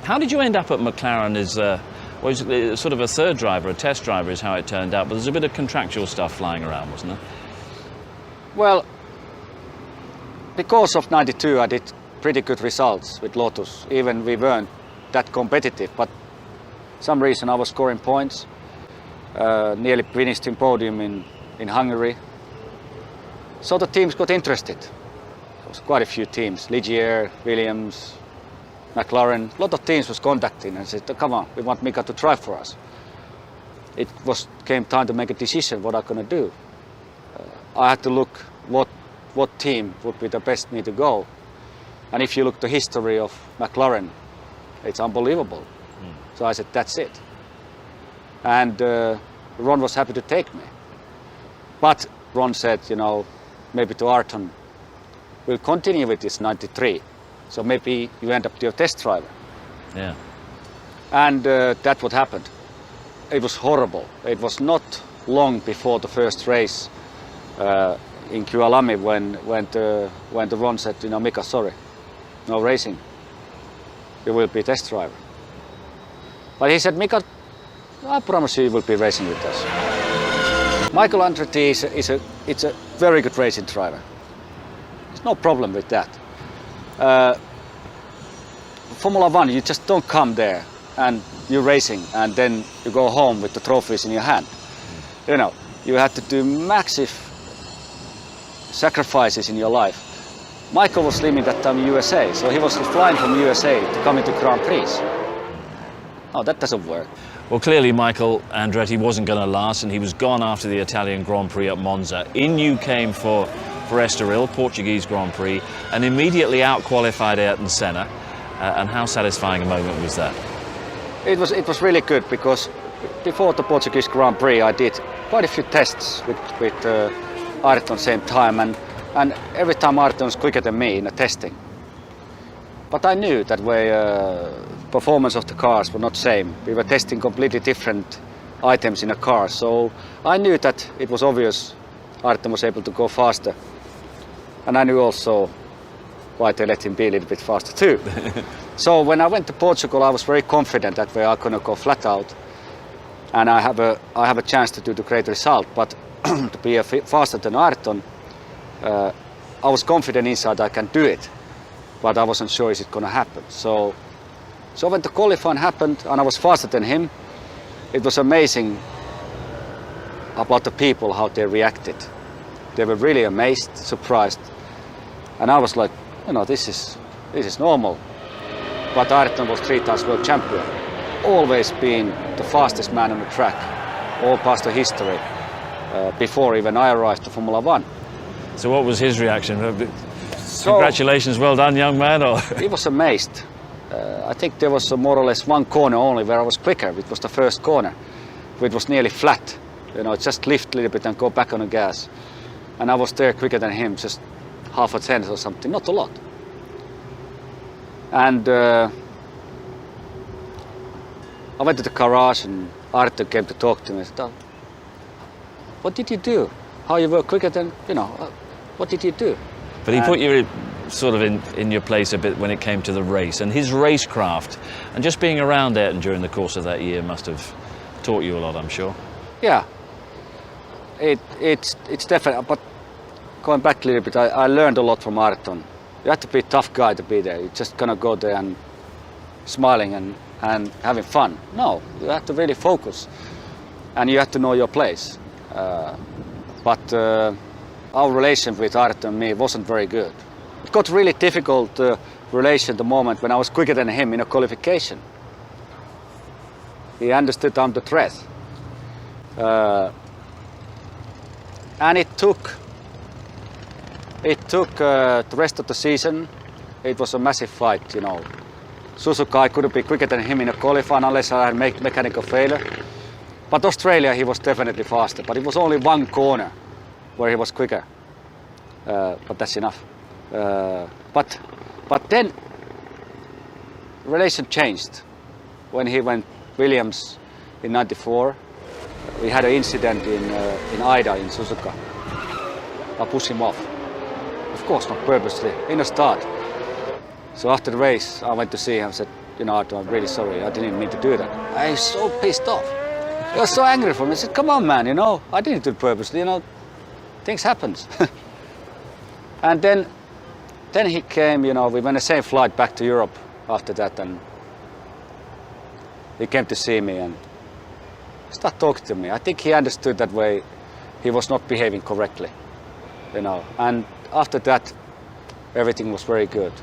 How did you end up at McLaren as sort of a third driver, a test driver is how it turned out, but there's a bit of contractual stuff flying around, wasn't there? Well, because of 92 I did pretty good results with Lotus, even we weren't that competitive, but some reason I was scoring points, nearly finished in podium in Hungary. So the teams got interested. There was quite a few teams, Ligier, Williams, McLaren, a lot of teams was contacting and said, come on, we want Mika to drive for us. It came time to make a decision what I'm going to do. I had to look what team would be the best me to go. And if you look the history of McLaren, it's unbelievable. So I said, that's it. And Ron was happy to take me. But Ron said, you know, maybe to Ayrton, we'll continue with this 93. So maybe you end up to your test driver. Yeah. And that's what happened. It was horrible. It was not long before the first race in Kyalami when the Ron said, you know, Mika, sorry, no racing. You will be test driver. But he said, Mika, I promise you will be racing with us. Michael Andretti is a very good racing driver. There's no problem with that. Formula One, you just don't come there and you're racing and then you go home with the trophies in your hand. You know, you have to do massive sacrifices in your life. Michael was living that time in USA, so he was flying from USA to come into Grand Prix. Oh, that doesn't work. Well, clearly Michael Andretti wasn't going to last and he was gone after the Italian Grand Prix at Monza. In you came for Estoril, Portuguese Grand Prix, and immediately out-qualified Ayrton Senna. And how satisfying a moment was that? It was really good because before the Portuguese Grand Prix I did quite a few tests with Ayrton same time, and every time Ayrton was quicker than me in the testing. But I knew that way performance of the cars were not same. We were testing completely different items in a car, so I knew that it was obvious Ayrton was able to go faster. And I knew also why they let him be a little bit faster too. So when I went to Portugal, I was very confident that we are going to go flat out, and I have a chance to do the great result. But to be faster than Ayrton, I was confident inside I can do it, but I wasn't sure is it going to happen. So when the qualifying happened and I was faster than him, it was amazing about the people how they reacted. They were really amazed, surprised, and I was like, you know, this is normal. But Ayrton was 3 times world champion, always been the fastest man on the track, all past the history, before even I arrived to Formula One. So what was his reaction? Congratulations, well done, young man. Or? He was amazed. I think there was more or less one corner only where I was quicker. It was the first corner. It was nearly flat. You know, just lift a little bit and go back on the gas. And I was there quicker than him, just half a tenth or something, not a lot. And I went to the garage and Ayrton came to talk to me. I said, oh, what did you do? How you were quicker than, you know, what did you do? But he put you sort of in your place a bit when it came to the race and his racecraft. And just being around Ayrton during the course of that year must have taught you a lot, I'm sure. Yeah, it's definitely, but going back a little bit, I learned a lot from Ayrton. You have to be a tough guy to be there. You're just gonna go there and smiling and having fun. No, you have to really focus and you have to know your place. But our relation with Ayrton and me wasn't very good. It got really difficult relation the moment when I was quicker than him in a qualification. He understood I'm the threat. And it took the rest of the season. It was a massive fight, you know. Suzuka, I couldn't be quicker than him in a qualifying unless I had mechanical failure. But Australia, he was definitely faster. But it was only one corner where he was quicker. But that's enough. But then relation changed when he went Williams in '94. We had an incident in Ida in Suzuka. I pushed him off. Of course, not purposely, in a start. So after the race, I went to see him and said, you know, Ayrton, I'm really sorry, I didn't mean to do that. I was so pissed off. He was so angry for me. I said, come on, man, you know, I didn't do it purposely, you know, things happens. And then he came, you know, we went the same flight back to Europe after that, and he came to see me and started talking to me. I think he understood that way he was not behaving correctly, you know, and after that everything was very good.